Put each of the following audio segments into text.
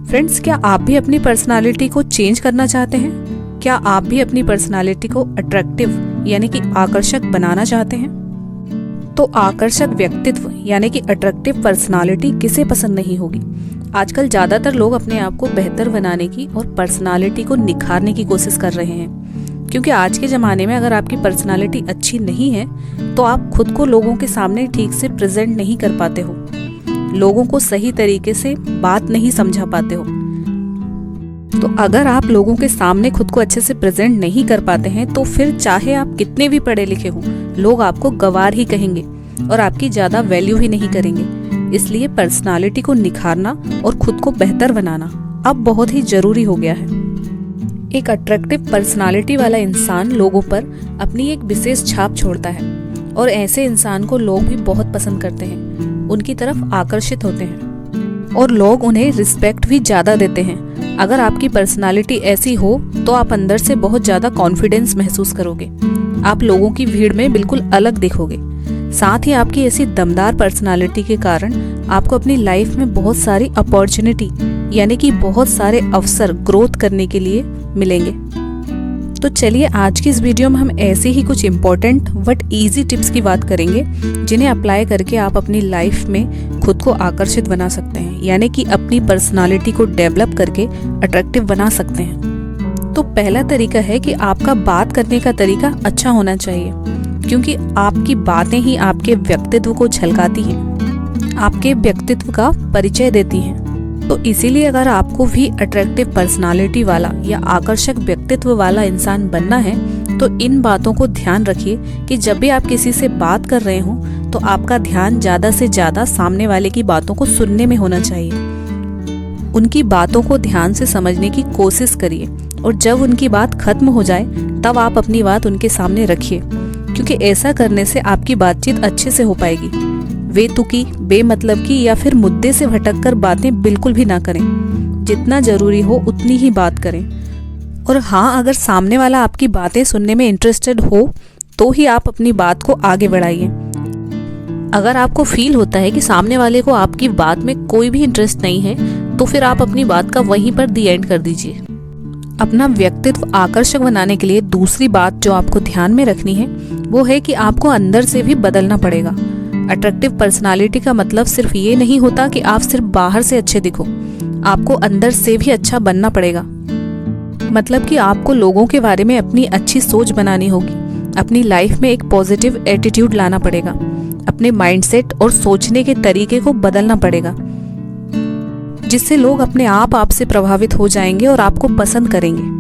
Friends, क्या आप भी अपनी पर्सनालिटी को चेंज करना चाहते हैं? क्या आप भी अपनी पर्सनालिटी को अट्रैक्टिव यानी कि आकर्षक बनाना चाहते हैं? तो आकर्षक व्यक्तित्व यानी कि अट्रैक्टिव पर्सनालिटी किसे पसंद नहीं होगी। आजकल ज्यादातर लोग अपने आप को बेहतर बनाने की और पर्सनालिटी को निखारने की कोशिश कर रहे हैं, क्योंकि आज के ज़माने में अगर आपकी पर्सनालिटी अच्छी नहीं है तो आप खुद को लोगों के सामने ठीक से प्रेजेंट नहीं कर पाते हो, लोगों को सही तरीके से बात नहीं समझा पाते हो। तो अगर आप लोगों के सामने खुद को अच्छे से प्रेजेंट नहीं कर पाते हैं तो फिर चाहे आप कितने भी पढ़े लिखे हो, लोग आपको गंवार ही कहेंगे और आपकी ज़्यादा वैल्यू ही नहीं करेंगे। इसलिए पर्सनालिटी को निखारना और खुद को बेहतर बनाना अब बहुत ही जरूरी हो गया है। एक अट्रैक्टिव पर्सनालिटी वाला इंसान लोगों पर अपनी एक विशेष छाप छोड़ता है और ऐसे इंसान को लोग भी बहुत पसंद करते हैं, उनकी तरफ आकर्षित होते हैं और लोग उन्हें रिस्पेक्ट भी ज़्यादा देते हैं। अगर आपकी पर्सनालिटी ऐसी हो तो आप अंदर से बहुत ज़्यादा कॉन्फिडेंस महसूस करोगे, आप लोगों की भीड़ में बिल्कुल अलग दिखोगे। साथ ही आपकी ऐसी दमदार पर्सनालिटी के कारण आपको अपनी लाइफ में बहुत सारी अपॉर्चुनिटी यानी कि बहुत सारे अवसर ग्रोथ करने के लिए मिलेंगे। तो चलिए आज की इस वीडियो में हम ऐसे ही कुछ इम्पोर्टेंट बट इजी टिप्स की बात करेंगे जिन्हें अप्लाई करके आप अपनी लाइफ में खुद को आकर्षित बना सकते हैं, यानी कि अपनी पर्सनालिटी को डेवलप करके अट्रैक्टिव बना सकते हैं। तो पहला तरीका है कि आपका बात करने का तरीका अच्छा होना चाहिए, क्योंकि आपकी बातें ही आपके व्यक्तित्व को झलकाती हैं, आपके व्यक्तित्व का परिचय देती हैं। तो इसीलिए अगर आपको भी अट्रैक्टिव पर्सनालिटी वाला या आकर्षक व्यक्तित्व वाला इंसान बनना है तो इन बातों को ध्यान रखिए कि जब भी आप किसी से बात कर रहे हो तो आपका ध्यान ज़्यादा से ज़्यादा सामने वाले की बातों को सुनने में होना चाहिए। उनकी बातों को ध्यान से समझने की कोशिश करिए और जब उनकी बात खत्म हो जाए तब आप अपनी बात उनके सामने रखिए, क्योंकि ऐसा करने से आपकी बातचीत अच्छे से हो पाएगी। बेतुकी, बेमतलब की या फिर मुद्दे से भटककर बातें बिल्कुल भी ना करें। जितना जरूरी हो उतनी ही बात करें। और हाँ, अगर सामने वाला आपकी बातें सुनने में इंटरेस्टेड हो तो ही आप अपनी बात को आगे बढ़ाइए। अगर आपको फील होता है कि सामने वाले को आपकी बात में कोई भी इंटरेस्ट नहीं है तो फिर आप अपनी बात का वहीं पर दी एंड कर दीजिए। अपना व्यक्तित्व आकर्षक बनाने के लिए दूसरी बात जो आपको ध्यान में रखनी है वो है कि आपको अंदर से भी बदलना पड़ेगा। अट्रैक्टिव पर्सनालिटी का मतलब सिर्फ ये नहीं होता कि आप सिर्फ बाहर से अच्छे दिखो, आपको अंदर से भी अच्छा बनना पड़ेगा। मतलब कि आपको लोगों के बारे में अपनी अच्छी सोच बनानी होगी, अपनी लाइफ में एक पॉजिटिव एटीट्यूड लाना पड़ेगा, अपने माइंडसेट और सोचने के तरीके को बदलना पड़ेगा, जिससे लोग अपने आप आपसे प्रभावित हो जाएंगे और आपको पसंद करेंगे।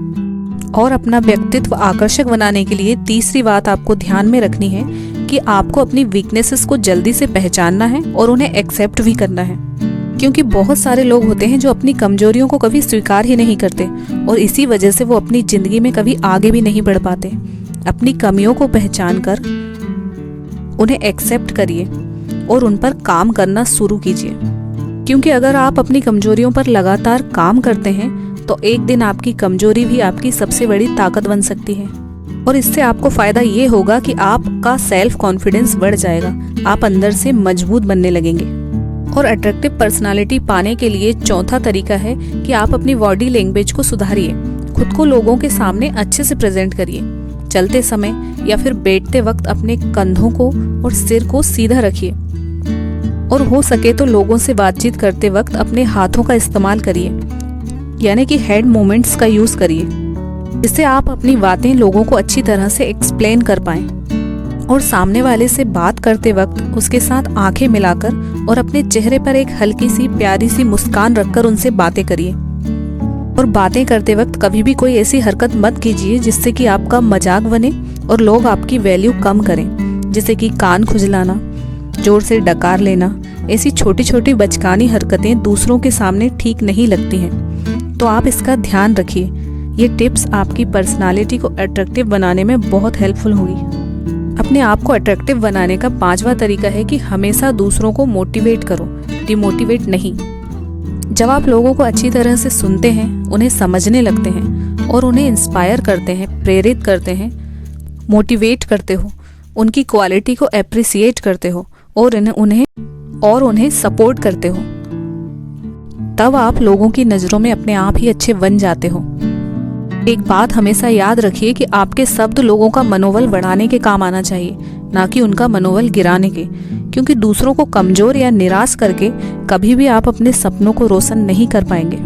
और अपना व्यक्तित्व आकर्षक बनाने के लिए तीसरी बात आपको ध्यान में रखनी है कि आपको अपनी वीकनेसेस को जल्दी से पहचानना है और उन्हें एक्सेप्ट भी करना है, क्योंकि बहुत सारे लोग होते हैं जो अपनी कमजोरियों को कभी स्वीकार ही नहीं करते और इसी वजह से वो अपनी जिंदगी में कभी आगे भी नहीं बढ़ पाते। अपनी कमियों को पहचान कर उन्हें एक्सेप्ट करिए और उन पर काम करना शुरू कीजिए, क्योंकि अगर आप अपनी कमजोरियों पर लगातार काम करते हैं तो एक दिन आपकी कमजोरी भी आपकी सबसे बड़ी ताकत बन सकती है। और इससे आपको फायदा ये होगा कि आपका सेल्फ कॉन्फिडेंस बढ़ जाएगा, आप अंदर से मजबूत बनने लगेंगे। और अट्रैक्टिव पर्सनालिटी पाने के लिए चौथा तरीका है कि आप अपनी बॉडी लैंग्वेज को सुधारिए, खुद को लोगों के सामने अच्छे से प्रेजेंट करिए। चलते समय या फिर बैठते वक्त अपने कंधों को और सिर को सीधा रखिए और हो सके तो लोगों से बातचीत करते वक्त अपने हाथों का इस्तेमाल करिए, यानी कि हेड मूवमेंट्स का यूज करिए, जिससे आप अपनी बातें लोगों को अच्छी तरह से एक्सप्लेन कर पाएं। और सामने वाले से बात करते वक्त उसके साथ आंखें मिलाकर और अपने चेहरे पर एक हल्की सी प्यारी सी मुस्कान रखकर उनसे बातें करिए। और बातें करते वक्त कभी भी कोई ऐसी हरकत मत कीजिए जिससे कि आपका मजाक बने और लोग आपकी वैल्यू कम करें, जैसे कि कान खुजलाना, जोर से डकार लेना। ऐसी छोटी छोटी बचकानी हरकतें दूसरों के सामने ठीक नहीं लगती हैं, तो आप इसका ध्यान रखिए। ये टिप्स आपकी पर्सनालिटी को अट्रैक्टिव बनाने में बहुत हेल्पफुल होगी। अपने आप को अट्रैक्टिव बनाने का पांचवा तरीका है कि हमेशा दूसरों को मोटिवेट करो, डिमोटिवेट नहीं। जब आप लोगों को अच्छी तरह से सुनते हैं, उन्हें समझने लगते हैं और उन्हें इंस्पायर करते हैं, प्रेरित करते हैं, मोटिवेट करते हो, उनकी क्वालिटी को अप्रिसिएट करते हो और उन्हें सपोर्ट करते हो, तब आप लोगों की नज़रों में अपने आप ही अच्छे बन जाते हो। एक बात हमेशा याद रखिए कि आपके शब्द लोगों का मनोबल बढ़ाने के काम आना चाहिए, ना कि उनका मनोबल गिराने के, क्योंकि दूसरों को कमज़ोर या निराश करके कभी भी आप अपने सपनों को रोशन नहीं कर पाएंगे।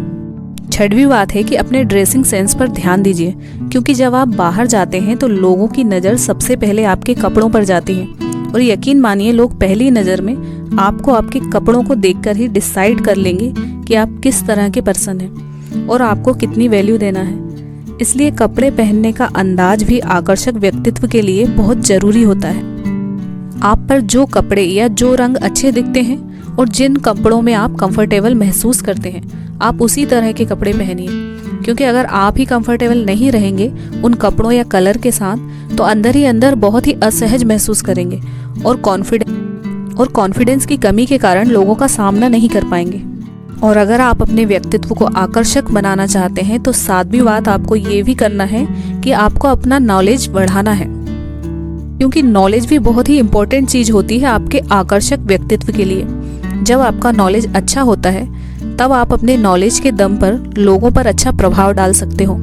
छठवीं बात है कि अपने ड्रेसिंग सेंस पर ध्यान दीजिए, क्योंकि जब आप बाहर जाते हैं तो लोगों की नज़र सबसे पहले आपके कपड़ों पर जाती है, और यकीन मानिए लोग पहली नज़र में आपको आपके कपड़ों को देखकर ही डिसाइड कर लेंगे कि आप किस तरह के पर्सन हैं और आपको कितनी वैल्यू देना है। इसलिए कपड़े पहनने का अंदाज भी आकर्षक व्यक्तित्व के लिए बहुत ज़रूरी होता है। आप पर जो कपड़े या जो रंग अच्छे दिखते हैं और जिन कपड़ों में आप कंफर्टेबल महसूस करते हैं, आप उसी तरह के कपड़े पहनिए, क्योंकि अगर आप ही कंफर्टेबल नहीं रहेंगे उन कपड़ों या कलर के साथ तो अंदर ही अंदर बहुत ही असहज महसूस करेंगे और कॉन्फिडेंस की कमी के कारण लोगों का सामना नहीं कर पाएंगे। और अगर आप अपने व्यक्तित्व को आकर्षक बनाना चाहते हैं तो सातवीं बात आपको ये भी करना है कि आपको अपना नॉलेज बढ़ाना है, क्योंकि नॉलेज भी बहुत ही इम्पोर्टेंट चीज़ होती है आपके आकर्षक व्यक्तित्व के लिए। जब आपका नॉलेज अच्छा होता है तब आप अपने नॉलेज के दम पर लोगों पर अच्छा प्रभाव डाल सकते हो।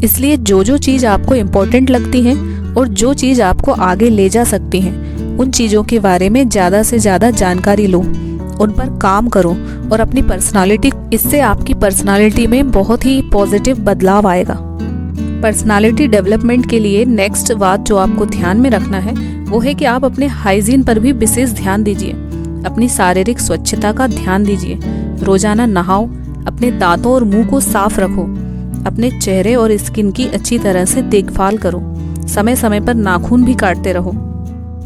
इसलिए जो जो चीज़ आपको इम्पोर्टेंट लगती है और जो चीज़ आपको आगे ले जा सकती है, उन चीज़ों के बारे में ज़्यादा से ज़्यादा जानकारी लो, उन पर काम करो और अपनी पर्सनालिटी, इससे आपकी पर्सनालिटी में बहुत ही पॉजिटिव बदलाव आएगा। पर्सनालिटी डेवलपमेंट के लिए नेक्स्ट बात जो आपको ध्यान में रखना है वो है कि आप अपने हाइजीन पर भी विशेष ध्यान दीजिए। अपनी शारीरिक स्वच्छता का ध्यान दीजिए। रोजाना नहाओ, अपने दांतों और मुंह को साफ रखो, अपने चेहरे और स्किन की अच्छी तरह से देखभाल करो, समय समय पर नाखून भी काटते रहो,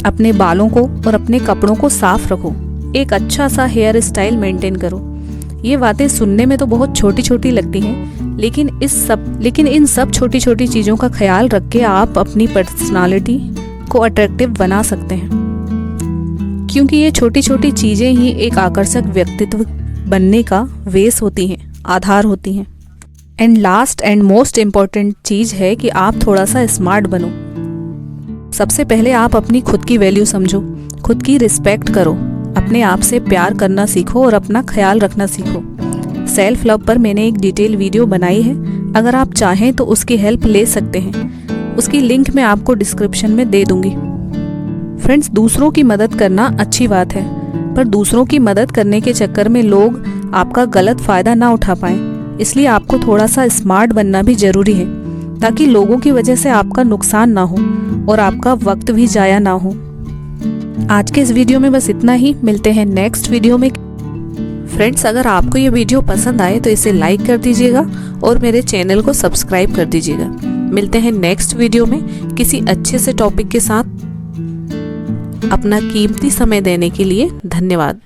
अपने बालों को और अपने कपड़ों को साफ रखो, एक अच्छा सा हेयर स्टाइल मेंटेन करो। ये बातें सुनने में तो बहुत छोटी छोटी लगती हैं, लेकिन इन सब छोटी छोटी चीज़ों का ख्याल रख के आप अपनी पर्सनालिटी को अट्रैक्टिव बना सकते हैं, क्योंकि ये छोटी छोटी चीज़ें ही एक आकर्षक व्यक्तित्व बनने का बेस होती हैं, आधार होती हैं। And last and most important चीज़ है कि आप थोड़ा सा स्मार्ट बनो। सबसे पहले आप अपनी खुद की वैल्यू समझो, खुद की रिस्पेक्ट करो, अपने आप से प्यार करना सीखो और अपना ख्याल रखना सीखो। सेल्फ लव पर मैंने एक डिटेल वीडियो बनाई है, अगर आप चाहें तो उसकी हेल्प ले सकते हैं। उसकी लिंक मैं आपको डिस्क्रिप्शन में दे दूंगी। फ्रेंड्स, दूसरों की मदद करना अच्छी बात है, पर दूसरों की मदद करने के चक्कर में लोग आपका गलत फ़ायदा ना उठा पाएं। इसलिए आपको थोड़ा सा स्मार्ट बनना भी ज़रूरी है, ताकि लोगों की वजह से आपका नुकसान ना हो और आपका वक्त भी ज़ाया ना हो। आज के इस वीडियो में बस इतना ही। मिलते हैं नेक्स्ट वीडियो में। फ्रेंड्स, अगर आपको ये वीडियो पसंद आए तो इसे लाइक कर दीजिएगा और मेरे चैनल को सब्सक्राइब कर दीजिएगा। मिलते हैं नेक्स्ट वीडियो में किसी अच्छे से टॉपिक के साथ। अपना कीमती समय देने के लिए धन्यवाद।